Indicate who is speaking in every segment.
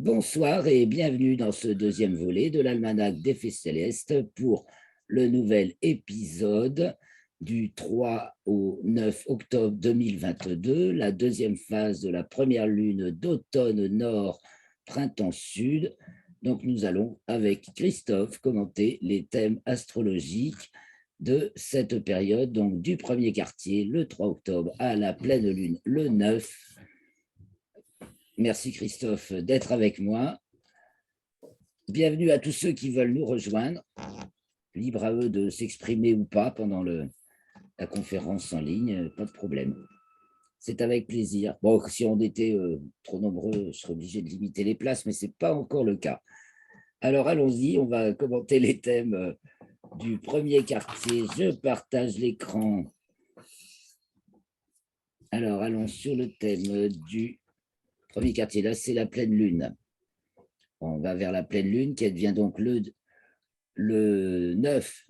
Speaker 1: Bonsoir et bienvenue dans ce deuxième volet de l'Almanach des Faits Célestes pour le nouvel épisode du 3 au 9 octobre 2022, la deuxième phase de la première lune d'automne nord, printemps sud. Donc nous allons, avec Christophe, commenter les thèmes astrologiques de cette période, donc du premier quartier, le 3 octobre, à la pleine lune, le 9. Merci Christophe d'être avec moi. Bienvenue à tous ceux qui veulent nous rejoindre. Libre à eux de s'exprimer ou pas pendant la conférence en ligne, pas de problème. C'est avec plaisir. Bon, si on était trop nombreux, je serais obligé de limiter les places, mais ce n'est pas encore le cas. Alors allons-y, on va commenter les thèmes du premier quartier. Je partage l'écran. Alors allons sur le thème du premier quartier. Là, c'est la pleine lune. On va vers la pleine lune qui devient donc le 9.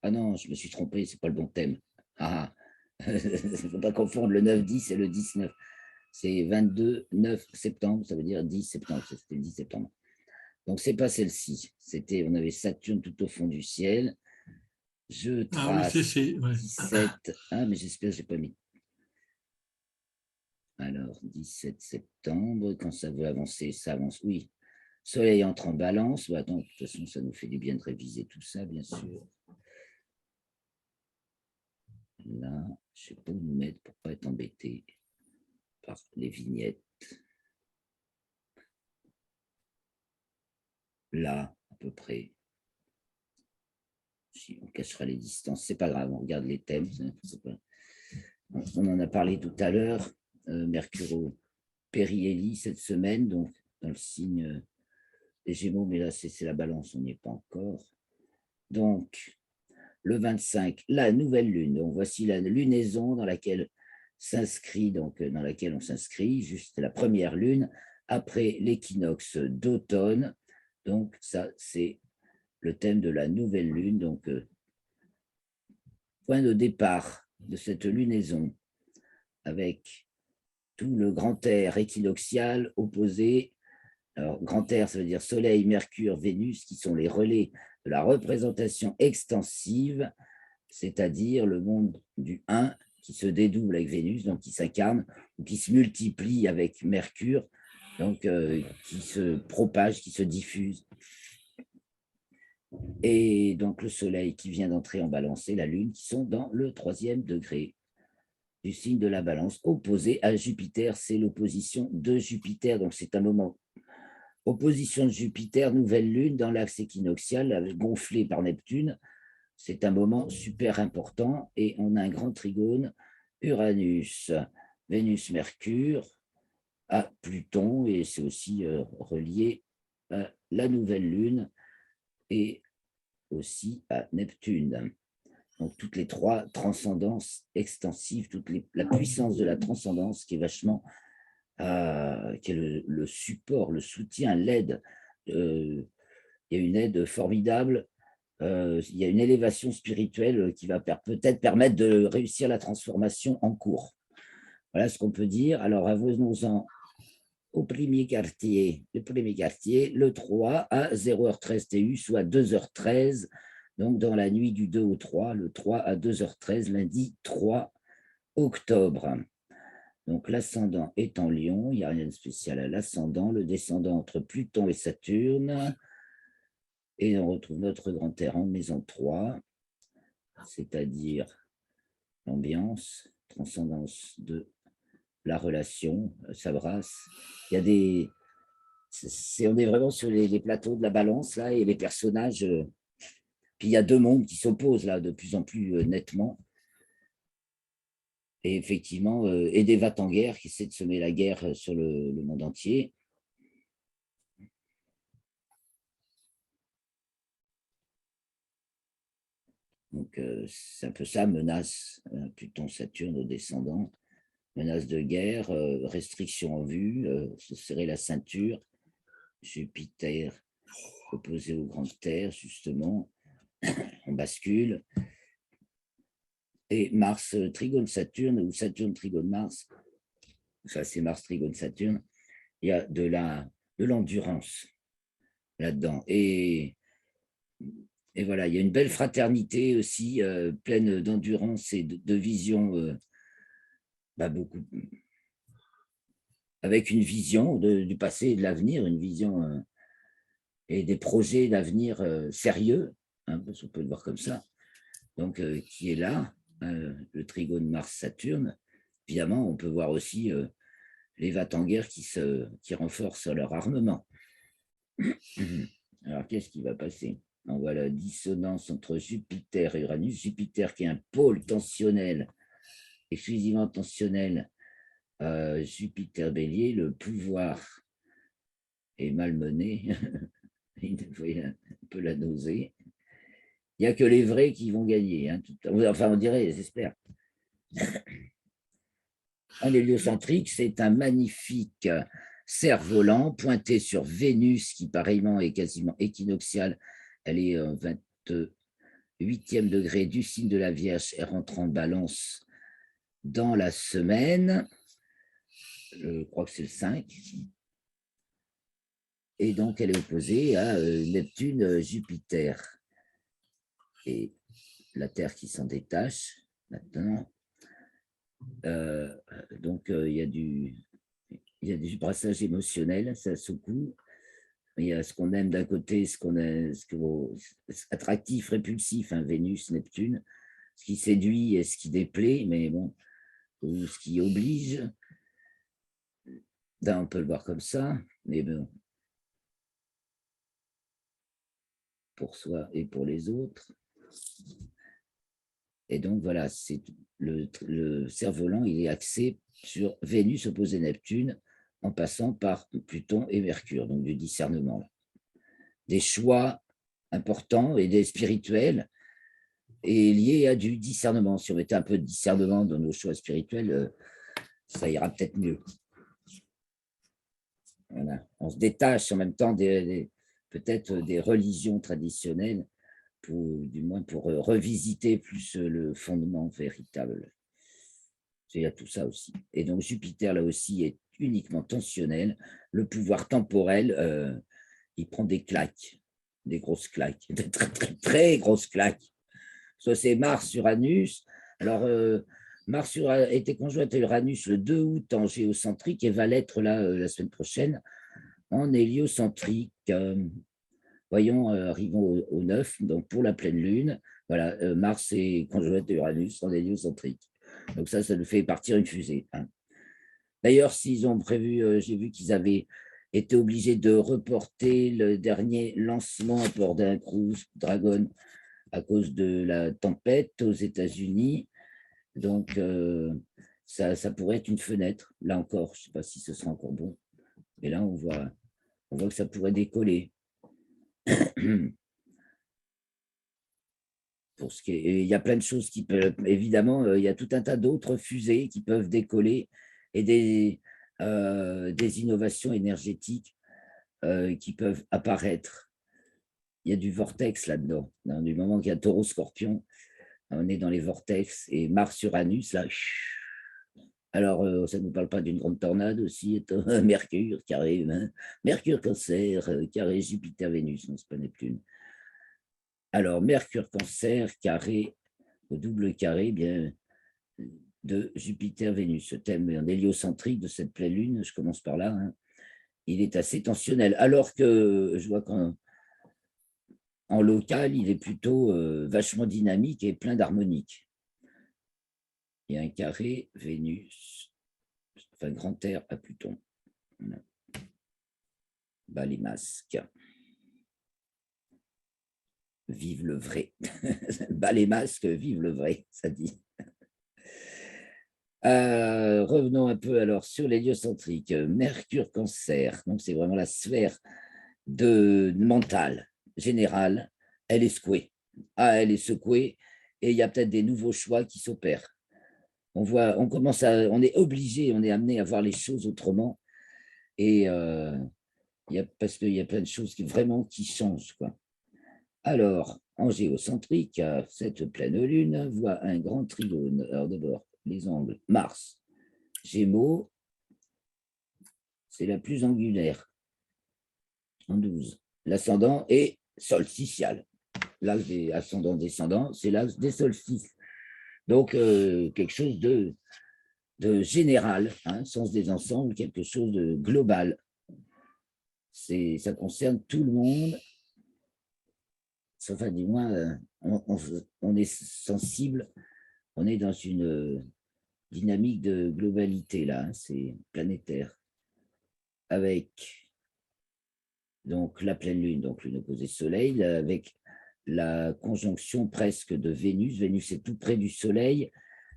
Speaker 1: Ah non, je me suis trompé, c'est pas le bon thème. Ah, il ne faut pas confondre le 9-10 et le 19. C'est 22-9 septembre, ça veut dire 10 septembre, c'était le 10 septembre. Donc, c'est pas celle-ci. On avait Saturne tout au fond du ciel. Je trace
Speaker 2: ouais.
Speaker 1: 17. Ah, mais j'espère que je n'ai pas mis. Alors, 17 septembre, quand ça veut avancer, ça avance. Oui, Soleil entre en balance. Bah, attends, de toute façon, ça nous fait du bien de réviser tout ça, bien sûr. Là, je ne sais pas où nous mettre pour ne pas être embêté par les vignettes. Là, à peu près. Si on cachera les distances, c'est pas grave, on regarde les thèmes. On en a parlé tout à l'heure. Mercure périhélie cette semaine, donc dans le signe des Gémeaux, mais là, c'est la balance, on n'y est pas encore. Donc, le 25, la nouvelle lune. Donc, voici la lunaison dans laquelle dans laquelle on s'inscrit, juste la première lune, après l'équinoxe d'automne. Donc, ça, c'est le thème de la nouvelle lune. Donc, point de départ de cette lunaison avec tout le grand air équinoxial opposé. Alors, grand air, ça veut dire Soleil, Mercure, Vénus, qui sont les relais de la représentation extensive, c'est-à-dire le monde du 1 qui se dédouble avec Vénus, donc qui s'incarne, ou qui se multiplie avec Mercure, donc qui se propage, qui se diffuse. Et donc le Soleil qui vient d'entrer en balance et la Lune qui sont dans le 3e degré du signe de la balance, opposé à Jupiter. C'est l'opposition de Jupiter, donc c'est un moment. Opposition de Jupiter, nouvelle Lune dans l'axe équinoxial, gonflée par Neptune. C'est un moment super important et on a un grand trigone Uranus, Vénus, Mercure à Pluton et c'est aussi relié à la nouvelle Lune et aussi à Neptune. Donc toutes les trois transcendances extensives, la puissance de la transcendance qui est vachement, qui est le support, le soutien, l'aide. Il y a une aide formidable. Il y a une élévation spirituelle qui va peut-être permettre de réussir la transformation en cours. Voilà ce qu'on peut dire. Alors, revenons-en au premier quartier. Le premier quartier, le 3 à 0h13 TU, soit 2h13. Donc, dans la nuit du 2 au 3, le 3 à 2h13, lundi 3 octobre. Donc, l'ascendant est en Lion. Il n'y a rien de spécial à l'ascendant. Le descendant entre Pluton et Saturne. Et on retrouve notre grand terrain en maison 3, c'est-à-dire l'ambiance, transcendance de la relation, ça brasse. Il y a des. On est vraiment sur les plateaux de la balance, là, et les personnages. Puis il y a deux mondes qui s'opposent, là, de plus en plus nettement. Et effectivement, et des va-t-en-guerre qui essaient de semer la guerre sur le monde entier. Donc, c'est un peu ça, menace, Pluton, Saturne au descendant. Menace de guerre, restriction en vue, se serrer la ceinture, Jupiter opposé aux grandes terres, justement, on bascule, et Mars trigone Saturne, ou Saturne trigone Mars, ça c'est Mars trigone Saturne, il y a de la de l'endurance là-dedans. Et voilà, il y a une belle fraternité aussi, pleine d'endurance et de vision, beaucoup, avec une vision du passé et de l'avenir, une vision et des projets d'avenir sérieux, hein, parce qu'on peut le voir comme ça, donc qui est là, le trigone Mars-Saturne. Évidemment, on peut voir aussi les va-t-en guerre qui renforcent leur armement. Alors, qu'est-ce qui va passer? On voit la dissonance entre Jupiter et Uranus. Jupiter qui est un pôle tensionnel, exclusivement tensionnel. Jupiter Bélier, le pouvoir est malmené. Vous voyez un peu la nausée. Il n'y a que les vrais qui vont gagner. Hein, enfin, on dirait, j'espère. Un héliocentrique, c'est un magnifique cerf-volant pointé sur Vénus, qui pareillement est quasiment équinoxiale. Elle est 28e degré du signe de la Vierge. Elle rentre en balance dans la semaine. Je crois que c'est le 5. Et donc, elle est opposée à Neptune, Jupiter. Et la Terre qui s'en détache maintenant. Donc, il y a du brassage émotionnel, ça secoue. Il y a ce qu'on aime d'un côté, attractif, répulsif, hein, Vénus, Neptune, ce qui séduit et ce qui déplaît, mais bon, ou ce qui oblige. Là, on peut le voir comme ça, mais bon, pour soi et pour les autres. Et donc, voilà, c'est le cerf-volant, il est axé sur Vénus opposée Neptune, en passant par Pluton et Mercure, donc du discernement. Des choix importants et des spirituels, et liés à du discernement. Si on mettait un peu de discernement dans nos choix spirituels, ça ira peut-être mieux. Voilà. On se détache en même temps peut-être des religions traditionnelles, du moins pour revisiter plus le fondement véritable. Il y a tout ça aussi. Et donc Jupiter, là aussi, est uniquement tensionnel. Le pouvoir temporel, il prend des claques, des grosses claques, de très, très, très grosses claques. Soit c'est Mars-Uranus. Alors, Mars était conjointe à Uranus le 2 août en géocentrique et va l'être là la semaine prochaine en héliocentrique. Voyons, arrivons au 9, donc pour la pleine lune. Voilà, Mars est conjointe à Uranus en héliocentrique. Donc ça nous fait partir une fusée. Hein. D'ailleurs, s'ils ont prévu, j'ai vu qu'ils avaient été obligés de reporter le dernier lancement à bord d'un Crew Dragon à cause de la tempête aux États-Unis. Donc, ça pourrait être une fenêtre. Là encore, je ne sais pas si ce sera encore bon. Mais là, on voit que ça pourrait décoller. Pour ce qui est, il y a plein de choses qui peuvent, évidemment, il y a tout un tas d'autres fusées qui peuvent décoller et des innovations énergétiques qui peuvent apparaître. Il y a du vortex là-dedans. Du moment qu'il y a Taureau-Scorpion, on est dans les vortex et Mars-Uranus, là. Alors, ça ne nous parle pas d'une grande tornade aussi, Mercure, carré, hein, Mercure, Cancer, carré, Jupiter, Vénus, non, c'est pas Neptune. Alors, Mercure, Cancer, carré, au double carré, bien, de Jupiter, Vénus. Ce thème en héliocentrique de cette pleine lune, je commence par là, hein, il est assez tensionnel, alors que je vois qu'en local, il est plutôt vachement dynamique et plein d'harmonique. Il y a un carré, Vénus, enfin grand air à Pluton. Voilà. Bas les masques. Vive le vrai. Bas les masques, vive le vrai, ça dit. Revenons un peu alors sur l'héliocentrique. Mercure Cancer, donc c'est vraiment la sphère mentale, générale. Elle est secouée. Elle est secouée et il y a peut-être des nouveaux choix qui s'opèrent. On est obligé, on est amené à voir les choses autrement et parce qu'il y a plein de choses qui changent, quoi. Alors, en géocentrique, cette pleine lune voit un grand trigone. Alors d'abord, les angles. Mars, Gémeaux, c'est la plus angulaire. en 12. L'ascendant est solsticial. L'axe des ascendants-descendants, c'est l'axe des solstices. Donc, quelque chose de général, hein, sens des ensembles, quelque chose de global. Ça concerne tout le monde, enfin, du moins, on est sensible, on est dans une dynamique de globalité, là, hein, c'est planétaire, avec donc la pleine lune, donc lune opposée Soleil, avec la conjonction presque de Vénus. Vénus est tout près du Soleil.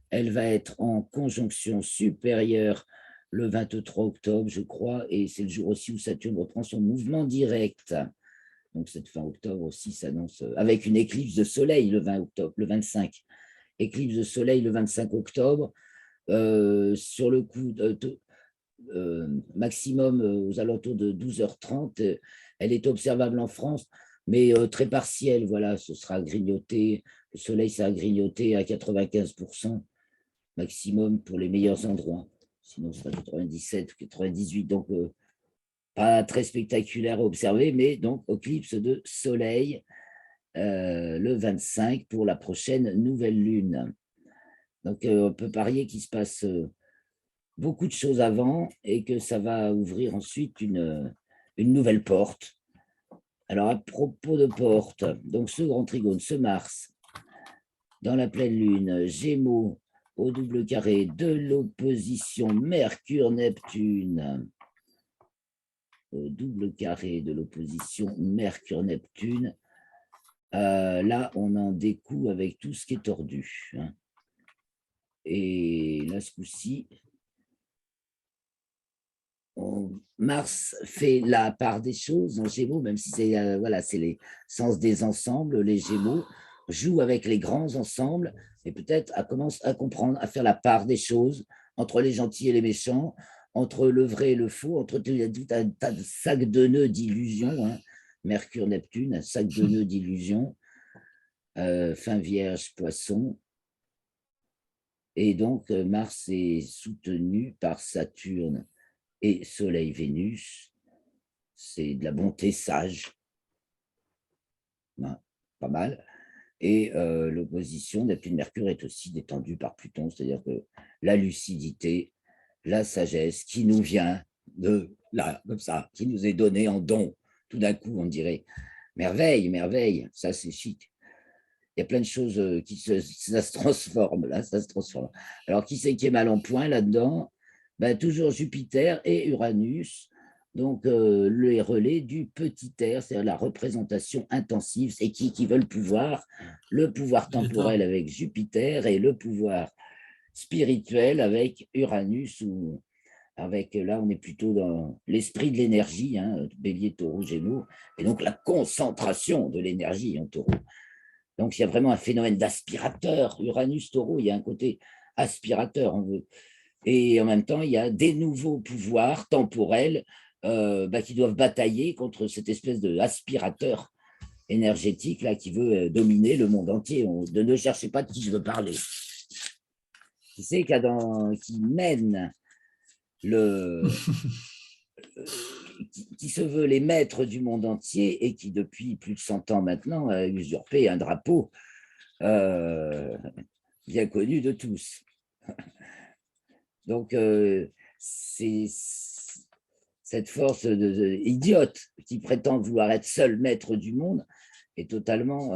Speaker 1: Elle va être en conjonction supérieure le 23 octobre, je crois, et c'est le jour aussi où Saturne reprend son mouvement direct. Donc cette fin octobre aussi s'annonce avec une éclipse de Soleil le 20 octobre, le 25. Éclipse de Soleil le 25 octobre. Sur le coup, maximum aux alentours de 12h30. Elle est observable en France, mais très partielle. Voilà, ce sera grignoté. Le soleil sera grignoté à 95% maximum pour les meilleurs endroits. Sinon, ce sera 97 ou 98. Donc, pas très spectaculaire à observer, mais donc, éclipse de soleil le 25 pour la prochaine nouvelle lune. Donc, on peut parier qu'il se passe beaucoup de choses avant et que ça va ouvrir ensuite une nouvelle porte. Alors, à propos de porte, donc ce grand trigone, ce Mars, dans la pleine lune, Gémeaux, au double carré de l'opposition Mercure-Neptune, au double carré de l'opposition Mercure-Neptune, là, on en découle avec tout ce qui est tordu. Hein. Et là, ce coup-ci, Mars fait la part des choses en Gémeaux, même si c'est voilà, c'est les sens des ensembles, les Gémeaux jouent avec les grands ensembles et peut-être commence à comprendre, à faire la part des choses entre les gentils et les méchants, entre le vrai et le faux, entre tout un tas de sacs de nœuds d'illusions, hein. Mercure, Neptune, un sac de nœuds d'illusions, fin Vierge, Poisson. Et donc, Mars est soutenu par Saturne et Soleil Vénus, c'est de la bonté sage, hein, pas mal. Et l'opposition Neptune-Mercure est aussi détendue par Pluton, c'est-à-dire que la lucidité, la sagesse qui nous vient de là, comme ça, qui nous est donnée en don, tout d'un coup, on dirait merveille, merveille, ça c'est chic. Il y a plein de choses ça se transforme, là, ça se transforme. Alors, qui c'est qui est mal en point là-dedans? Ben, toujours Jupiter et Uranus, donc les relais du petit R, c'est-à-dire la représentation intensive, c'est qui veut le pouvoir temporel avec Jupiter et le pouvoir spirituel avec Uranus, ou avec, là, on est plutôt dans l'esprit de l'énergie, hein, Bélier, Taureau, Gémeaux, et donc la concentration de l'énergie en Taureau. Donc, il y a vraiment un phénomène d'aspirateur. Uranus, Taureau, il y a un côté aspirateur, on veut. Et en même temps, il y a des nouveaux pouvoirs temporels qui doivent batailler contre cette espèce d'aspirateur énergétique là, qui veut dominer le monde entier. Ne cherchez pas de qui je veux parler. Qui c'est qui mène qui se veut les maîtres du monde entier et qui, depuis plus de 100 ans maintenant, a usurpé un drapeau bien connu de tous. Donc, c'est cette force idiote qui prétend vouloir être seul maître du monde est totalement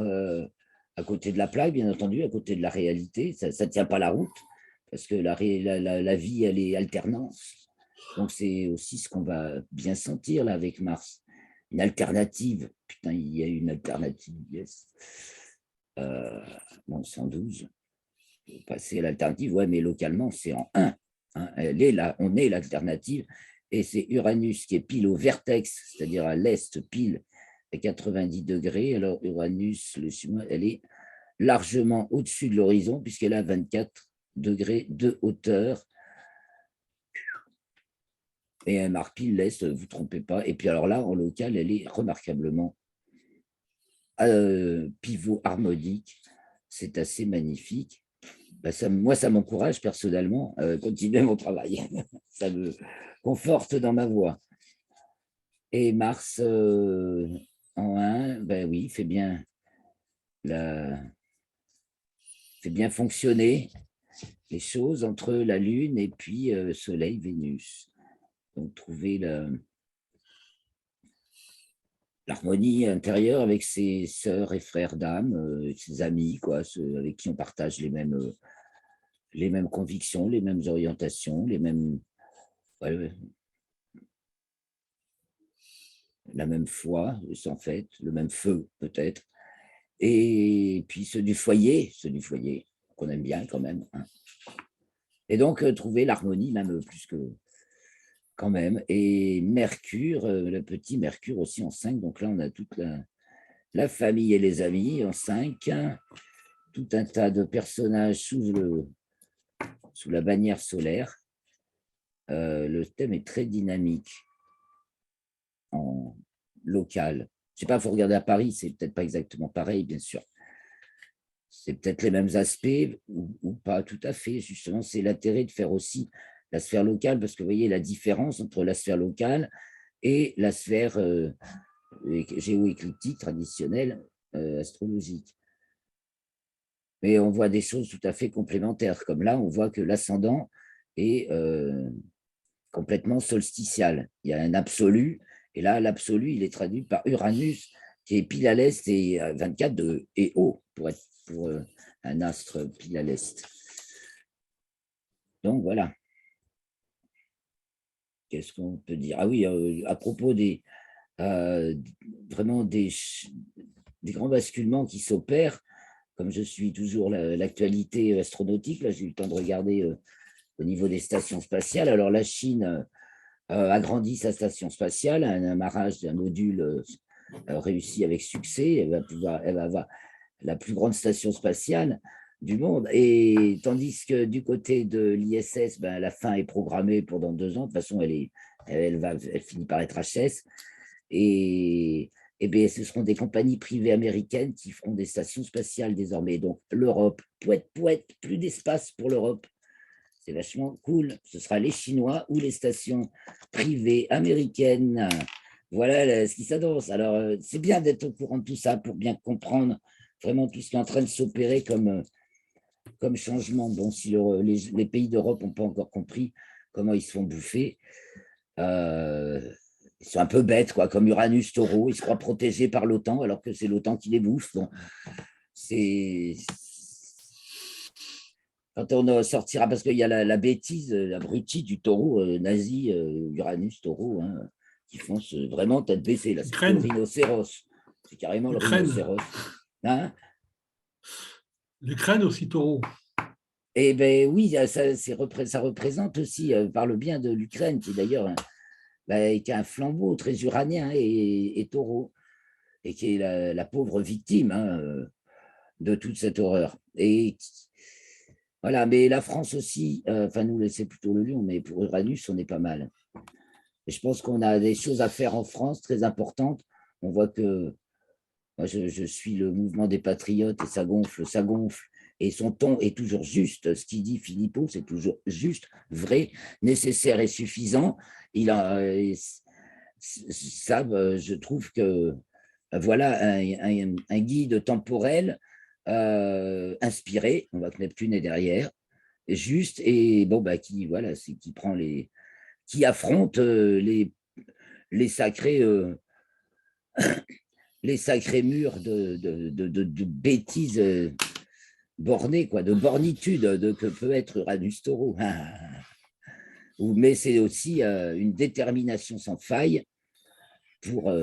Speaker 1: à côté de la plaque, bien entendu, à côté de la réalité. Ça ne tient pas la route, parce que la vie, elle est alternance. Donc, c'est aussi ce qu'on va bien sentir là avec Mars. Une alternative. Putain, il y a une alternative, yes. Bon, 112. Passer à l'alternative, ouais, mais localement, c'est en 1. Hein, elle est là, on est l'alternative. Et c'est Uranus qui est pile au vertex, c'est-à-dire à l'est, pile à 90 degrés. Alors, Uranus, elle est largement au-dessus de l'horizon, puisqu'elle a 24 degrés de hauteur. Et elle marque pile l'est, ne vous trompez pas. Et puis alors là, en local, elle est remarquablement pivot harmonique. C'est assez magnifique. Moi, ça m'encourage personnellement à continuer mon travail. Ça me conforte dans ma voie. Et Mars en 1, ben oui, la, fait bien fonctionner les choses entre la Lune et puis Soleil, Vénus. Donc, trouver l'harmonie intérieure avec ses sœurs et frères d'âme, ses amis, quoi, ceux avec qui on partage les mêmes convictions, les mêmes orientations, ouais, la même foi, en fait, le même feu, peut-être. Et puis ceux du foyer, qu'on aime bien quand même, hein. Et donc, trouver l'harmonie, même plus que quand même. Et Mercure, le petit Mercure aussi en 5. Donc là, on a toute la famille et les amis en 5. Tout un tas de personnages sous la bannière solaire. Le thème est très dynamique en local. Je sais pas, il faut regarder à Paris, c'est peut-être pas exactement pareil, bien sûr. C'est peut-être les mêmes aspects ou pas tout à fait. Justement, c'est l'intérêt de faire aussi la sphère locale, parce que vous voyez la différence entre la sphère locale et la sphère géoécliptique traditionnelle astrologique. Mais on voit des choses tout à fait complémentaires. Comme là, on voit que l'ascendant est complètement solsticial. Il y a un absolu, et là, l'absolu, il est traduit par Uranus, qui est pile à l'est et 24 et haut, pour un astre pile à l'est. Donc voilà. Qu'est-ce qu'on peut dire? Ah oui, à propos vraiment des grands basculements qui s'opèrent, comme je suis toujours l'actualité astronautique, là j'ai eu le temps de regarder au niveau des stations spatiales. Alors la Chine agrandit sa station spatiale, un amarrage d'un module réussi avec succès. Elle va avoir la plus grande station spatiale du monde. Et tandis que du côté de l'ISS, ben, la fin est programmée pour dans 2 ans. De toute façon, elle finit par être HS. Et bien, ce seront des compagnies privées américaines qui feront des stations spatiales désormais. Donc, l'Europe, pouette, plus d'espace pour l'Europe. C'est vachement cool. Ce sera les Chinois ou les stations privées américaines. Voilà ce qui s'annonce. Alors, c'est bien d'être au courant de tout ça pour bien comprendre vraiment tout ce qui est en train de s'opérer comme changement. Bon, si les pays d'Europe n'ont pas encore compris comment ils se font bouffer, ils sont un peu bêtes, quoi, comme Uranus Taureau. Ils se croient protégés par l'OTAN alors que c'est l'OTAN qui les bouffe. Bon, c'est quand on sortira, parce qu'il y a la bêtise, l'abruti du taureau nazi, Uranus Taureau, hein, qui fonce vraiment tête baissée. Là, c'est le rhinocéros. C'est carrément le rhinocéros. Hein?
Speaker 2: L'Ukraine aussi taureau.
Speaker 1: Eh bien oui, ça représente aussi, par le bien de l'Ukraine, qui d'ailleurs qui a un flambeau très uranien et taureau, et qui est la pauvre victime, hein, de toute cette horreur. Et voilà, mais la France aussi, enfin nous, c'est plutôt le lion, mais pour Uranus, on est pas mal. Et je pense qu'on a des choses à faire en France très importantes. On voit que moi, je suis le mouvement des patriotes et ça gonfle, ça gonfle. Et son ton est toujours juste. Ce qu'il dit, Philippot, c'est toujours juste, vrai, nécessaire et suffisant. Il a, ça, je trouve que voilà un guide temporel inspiré. On voit que Neptune est derrière, juste et bon, bah, voilà, c'est qui affronte les sacrés. Les sacrés murs de bêtises bornées, quoi, de bornitude que peut être Uranus Taureau. Mais c'est aussi une détermination sans faille pour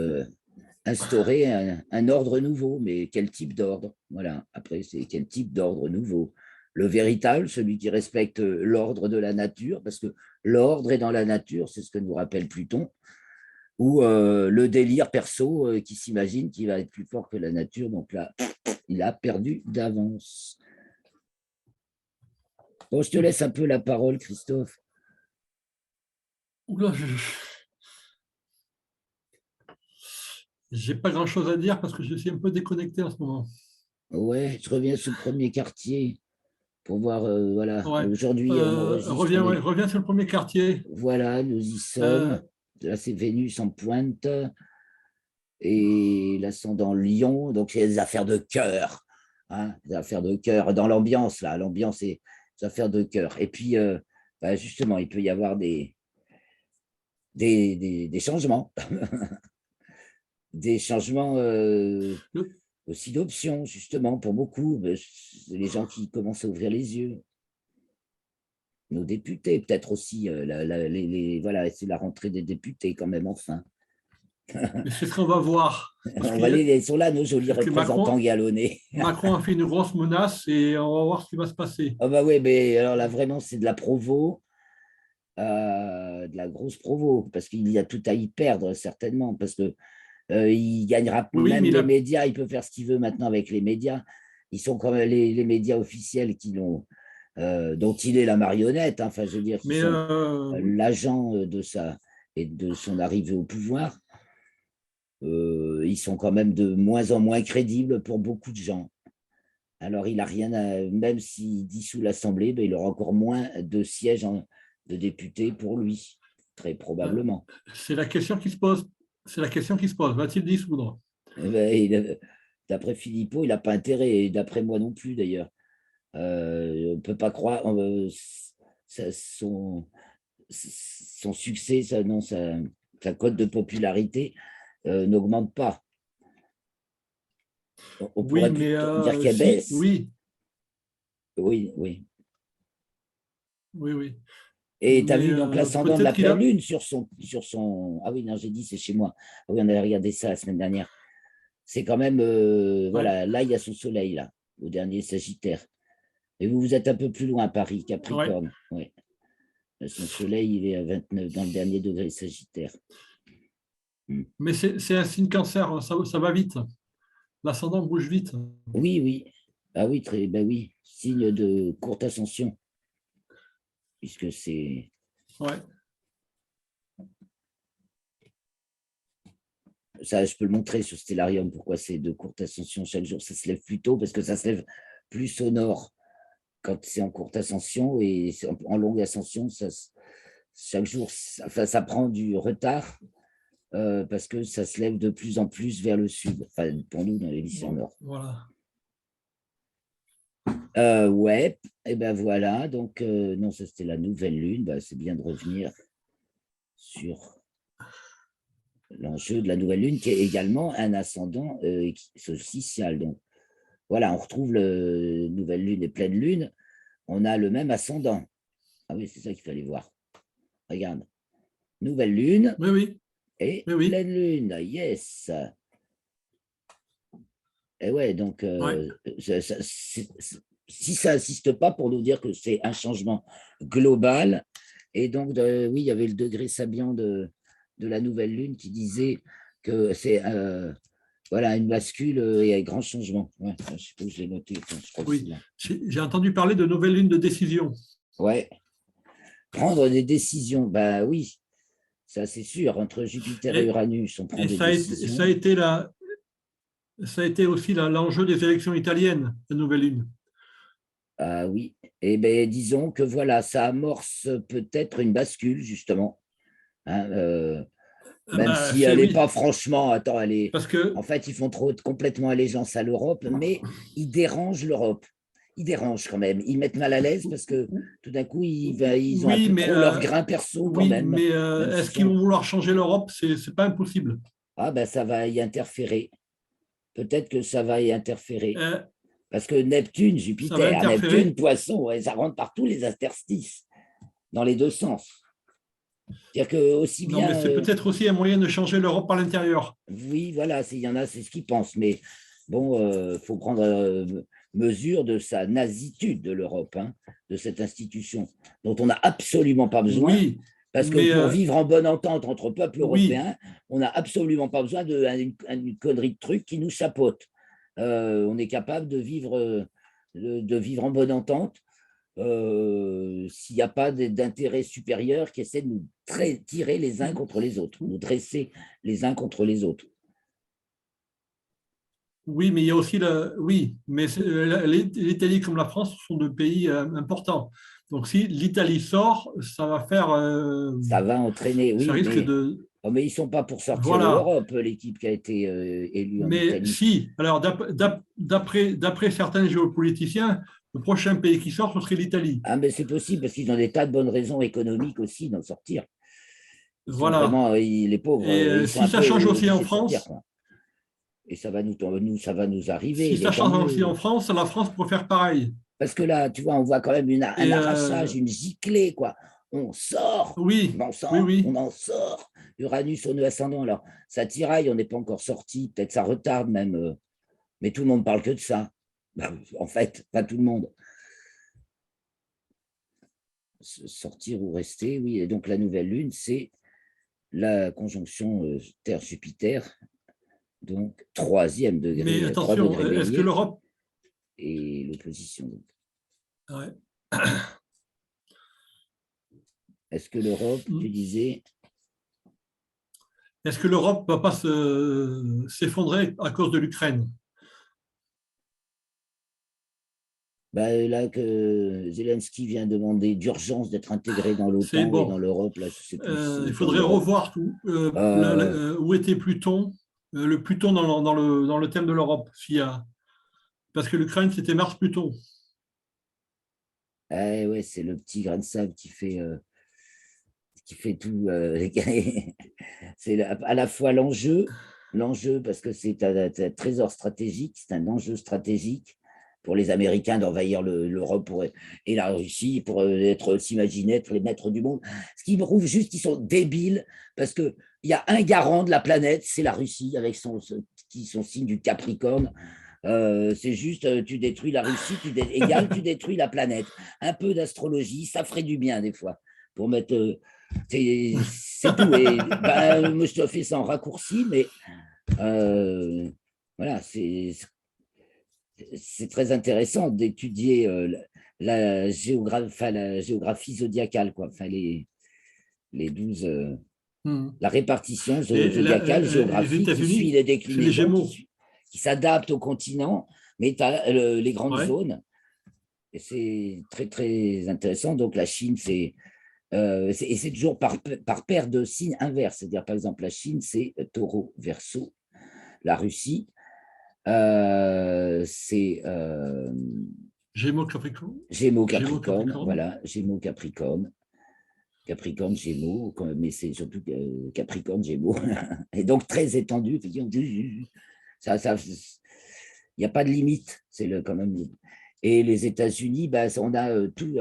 Speaker 1: instaurer un ordre nouveau. Mais quel type d'ordre? Voilà, après, c'est quel type d'ordre nouveau? Le véritable, celui qui respecte l'ordre de la nature, parce que l'ordre est dans la nature, c'est ce que nous rappelle Pluton, ou le délire perso qui s'imagine qu'il va être plus fort que la nature. Donc là, il a perdu d'avance. Bon, je te laisse un peu la parole, Christophe.
Speaker 2: Oula, j'ai pas grand-chose à dire parce que je suis un peu déconnecté en ce moment.
Speaker 1: Ouais, je reviens sur le premier quartier pour voir, voilà,
Speaker 2: Ouais.
Speaker 1: aujourd'hui on enregistre,
Speaker 2: Reviens sur le premier quartier.
Speaker 1: voilà, nous y
Speaker 2: Euh,
Speaker 1: sommes. là, c'est Vénus en pointe et l'ascendant Lion. Donc, c'est des affaires de cœur. Hein, des affaires de cœur. Dans l'ambiance, là, l'ambiance, c'est des affaires de cœur. Et puis, justement, il peut y avoir des changements. Des changements aussi d'options, justement, pour beaucoup. Les gens qui commencent à ouvrir les yeux. Nos députés, peut-être aussi, voilà, c'est la rentrée des députés quand même, enfin.
Speaker 2: Mais c'est ce qu'on va voir.
Speaker 1: Ils sont là, nos jolis représentants galonnés.
Speaker 2: Macron a fait une grosse menace et on va voir ce qui va se passer.
Speaker 1: Ah bah oui, mais alors là, vraiment, c'est de la provo, de la grosse provo, parce qu'il y a tout à y perdre, certainement, parce que il gagnera même les médias, il peut faire ce qu'il veut maintenant avec les médias. Ils sont comme les médias officiels dont il est la marionnette, hein, enfin, je veux dire, qui sont l'agent de son arrivée au pouvoir. Ils sont quand même de moins en moins crédibles pour beaucoup de gens. Alors, il n'a rien à. Même s'il dissout l'Assemblée, ben, il aura encore moins de sièges de députés pour lui, très probablement.
Speaker 2: C'est la question qui se pose. C'est la question qui se pose. Va-t-il dissoudre?
Speaker 1: Ben, d'après Philippot, il n'a pas intérêt, et d'après moi non plus d'ailleurs. On ne peut pas croire. Son succès, sa cote de popularité n'augmente pas. On pourrait dire qu'elle baisse.
Speaker 2: Oui.
Speaker 1: Oui, oui.
Speaker 2: Oui, oui.
Speaker 1: Et tu as vu donc l'ascendant de la pleine lune sur son. Ah oui, non, j'ai dit, c'est chez moi. Ah oui, on avait regardé ça la semaine dernière. C'est quand même. Voilà, là, il y a son soleil, là, au dernier Sagittaire. Et vous êtes un peu plus loin, Paris, Capricorne. Ouais. Son soleil, il est à 29 dans le dernier degré Sagittaire.
Speaker 2: Mais c'est un signe cancer, ça va vite. L'ascendant bouge vite.
Speaker 1: Oui, oui. Ah oui, oui. Signe de courte ascension. Puisque c'est.
Speaker 2: Ouais.
Speaker 1: Ça, je peux le montrer sur Stellarium, pourquoi c'est de courte ascension chaque jour. Ça se lève plus tôt parce que ça se lève plus au nord quand c'est en courte ascension, et en longue ascension, chaque jour, ça prend du retard parce que ça se lève de plus en plus vers le sud, enfin, pour nous, dans l'hémisphère nord.
Speaker 2: Voilà.
Speaker 1: Ouais, et ben voilà, donc non, ça c'était la nouvelle lune, ben, c'est bien de revenir sur l'enjeu de la nouvelle lune, qui est également un ascendant social. Donc voilà, on retrouve le nouvelle lune et pleine lune, on a le même ascendant. Ah oui, c'est ça qu'il fallait voir. Regarde, nouvelle lune et pleine lune, yes. Et ouais, donc si ça n'insiste pas pour nous dire que c'est un changement global, et donc oui, il y avait le degré Sabian de la nouvelle lune qui disait que c'est voilà, une bascule et un grand changement. Ouais, je sais pas où je l'ai noté.
Speaker 2: Oui, j'ai entendu parler de nouvelle lune de décision.
Speaker 1: Ouais, prendre des décisions, bah oui, ça c'est sûr, entre Jupiter et Uranus, on prend des décisions.
Speaker 2: Ça a été aussi l'enjeu des élections italiennes, la nouvelle lune.
Speaker 1: Ah oui, et bien disons que voilà, ça amorce peut-être une bascule, justement. Hein, même si elle n'est pas franchement, attends, en fait, ils font complètement allégeance à l'Europe, mais ils dérangent l'Europe. Ils dérangent quand même. Ils mettent mal à l'aise parce que tout d'un coup, ils ont un peu trop leur grain perso quand même.
Speaker 2: Mais est-ce qu'ils vont vouloir changer l'Europe? C'est pas impossible.
Speaker 1: Ah ben, ça va y interférer. Peut-être que ça va y interférer. Parce que Neptune, Jupiter, Neptune, Poisson, ça rentre par tous les interstices, dans les deux sens. C'est-à-dire que aussi bien.
Speaker 2: Non, mais c'est peut-être aussi un moyen de changer l'Europe par l'intérieur.
Speaker 1: Oui, voilà, il y en a, c'est ce qu'ils pensent. Mais bon, faut prendre mesure de sa nasitude de l'Europe, hein, de cette institution, dont on n'a absolument pas besoin.
Speaker 2: Oui,
Speaker 1: parce que pour vivre en bonne entente entre peuples européens, on n'a absolument pas besoin d'une connerie de truc qui nous chapeaute. On est capable de vivre en bonne entente. S'il n'y a pas d'intérêt supérieur qui essaie de nous tirer les uns contre les autres, nous dresser les uns contre les autres.
Speaker 2: Oui, mais il y a aussi oui, mais l'Italie comme la France sont deux pays importants. Donc si l'Italie sort, ça va faire.
Speaker 1: Ça va entraîner, oui.
Speaker 2: Ça risque de.
Speaker 1: Oh, mais ils ne sont pas pour sortir de
Speaker 2: Voilà.
Speaker 1: l'Europe, l'équipe qui a été élue en
Speaker 2: Mais
Speaker 1: Italie.
Speaker 2: si, alors d'après certains géopoliticiens, le prochain pays qui sort, ce serait l'Italie.
Speaker 1: Ah, mais c'est possible parce qu'ils ont des tas de bonnes raisons économiques aussi d'en sortir. Ils sont
Speaker 2: Voilà.
Speaker 1: vraiment, les pauvres,
Speaker 2: Et
Speaker 1: ils sont
Speaker 2: si
Speaker 1: un
Speaker 2: ça
Speaker 1: peu
Speaker 2: change aussi en
Speaker 1: obligés de sortir,
Speaker 2: France,
Speaker 1: quoi. Et ça va nous arriver,
Speaker 2: si
Speaker 1: mais
Speaker 2: ça
Speaker 1: tant
Speaker 2: change aussi en
Speaker 1: mieux.
Speaker 2: France, la France pourrait faire pareil.
Speaker 1: Parce que là, tu vois, on voit quand même un
Speaker 2: Et
Speaker 1: arrachage, une giclée, quoi.
Speaker 2: oui,
Speaker 1: On
Speaker 2: oui,
Speaker 1: sort, on
Speaker 2: oui.
Speaker 1: en sort. Uranus au nœud ascendant. Alors, ça tiraille, on n'est pas encore sorti. Peut-être ça retarde même. Mais tout le monde parle que de ça. Ben, en fait, pas tout le monde. Sortir ou rester, oui. Et donc, la nouvelle lune, c'est la conjonction Terre-Jupiter, donc troisième
Speaker 2: Mais
Speaker 1: degré, 3
Speaker 2: attention,
Speaker 1: degrés
Speaker 2: est-ce que
Speaker 1: bélier,
Speaker 2: l'Europe,
Speaker 1: et l'opposition. Donc.
Speaker 2: ouais.
Speaker 1: Est-ce que l'Europe, tu disais,
Speaker 2: Est-ce que l'Europe va pas s'effondrer à cause de l'Ukraine?
Speaker 1: ben, là que Zelensky vient demander d'urgence d'être intégré dans
Speaker 2: C'est
Speaker 1: l'OTAN et dans
Speaker 2: bon.
Speaker 1: l'Europe, là, je ne sais plus si
Speaker 2: Il
Speaker 1: dans
Speaker 2: faudrait
Speaker 1: l'Europe.
Speaker 2: revoir tout.
Speaker 1: Euh,
Speaker 2: Où était Pluton? Le Pluton dans le thème de l'Europe, parce que l'Ukraine, c'était Mars-Pluton.
Speaker 1: ouais, c'est le petit grain de sable qui fait tout. C'est à la fois l'enjeu parce que c'est un trésor stratégique, c'est un enjeu stratégique pour les Américains d'envahir l'Europe et la Russie pour s'imaginer être les maîtres du monde. Ce qui me prouve juste qu'ils sont débiles parce qu'il y a un garant de la planète, c'est la Russie avec son signe du Capricorne. C'est juste, tu détruis la Russie, tu détruis la planète. Un peu d'astrologie, ça ferait du bien des fois pour mettre c'est tout. Et ben, moi, je te fais ça en raccourci, mais voilà, c'est très intéressant d'étudier la géographie zodiacale, quoi. Enfin, les 12,
Speaker 2: Hmm.
Speaker 1: la répartition
Speaker 2: Et
Speaker 1: zodiacale,
Speaker 2: les
Speaker 1: géographique, qui suit
Speaker 2: États-Unis,
Speaker 1: les
Speaker 2: c'est les
Speaker 1: déclinaisons,
Speaker 2: Gémeaux.
Speaker 1: qui s'adapte au continent, mais tu as les grandes
Speaker 2: Ouais.
Speaker 1: zones. Et c'est très, très intéressant. Donc, la Chine, et c'est toujours par paire de signes inverses. C'est-à-dire, par exemple, la Chine, c'est taureau, verseau. La Russie, c'est
Speaker 2: Gémeaux, Capricorne.
Speaker 1: Gémeaux,
Speaker 2: Gémeaux,
Speaker 1: Capricorne.
Speaker 2: Capricorne.
Speaker 1: Voilà, Gémeaux, Capricorne. Capricorne, Gémeaux, mais c'est surtout Capricorne, Gémeaux. Et donc, très étendu. Il n'y a pas de limite. C'est quand même. Et les États-Unis, bah, on a tout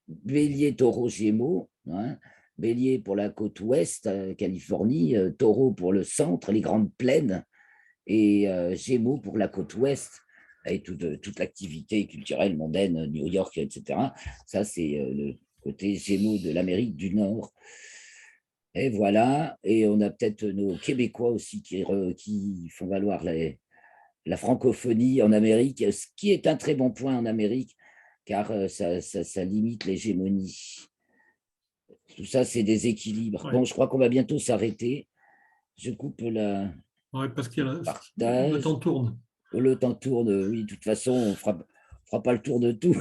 Speaker 1: Bélier, Taureau, Gémeaux. Hein, Bélier pour la côte ouest, Californie, Taureau pour le centre, les grandes plaines, et Gémeaux pour la côte ouest, et toute l'activité culturelle mondaine, New York, etc. Ça, c'est le côté Gémeaux de l'Amérique du Nord. Et voilà, et on a peut-être nos Québécois aussi qui font valoir la francophonie en Amérique, ce qui est un très bon point en Amérique, car ça limite l'hégémonie. Tout ça, c'est des équilibres.
Speaker 2: Ouais.
Speaker 1: Bon, je crois qu'on va bientôt s'arrêter. Je coupe
Speaker 2: Ouais, parce que
Speaker 1: le
Speaker 2: le temps
Speaker 1: partage.
Speaker 2: tourne.
Speaker 1: Le temps tourne, oui, de toute façon, on fera pas le tour de tout.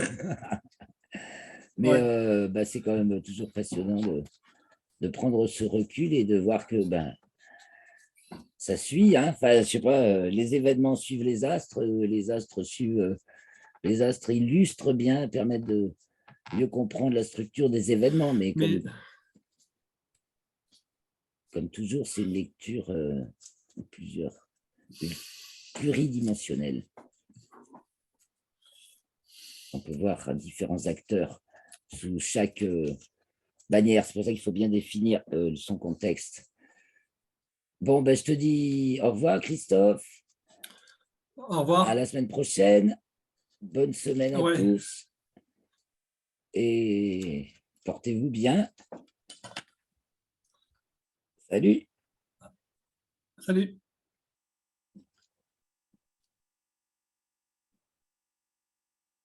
Speaker 1: Mais
Speaker 2: Ouais.
Speaker 1: bah, c'est quand même toujours passionnant de prendre ce recul et de voir que ça suit. Hein. Enfin, je sais pas, les événements suivent les astres suivent, les astres illustrent bien, permettent de mieux comprendre la structure des événements. Mais
Speaker 2: Mais
Speaker 1: comme toujours, c'est une lecture plusieurs, pluridimensionnelle. On peut voir différents acteurs sous chaque bannière. C'est pour ça qu'il faut bien définir son contexte. Bon, ben, je te dis au revoir, Christophe.
Speaker 2: au
Speaker 1: À
Speaker 2: revoir.
Speaker 1: la semaine prochaine. Bonne semaine à
Speaker 2: Ouais.
Speaker 1: tous et portez-vous bien. Salut.
Speaker 2: Salut.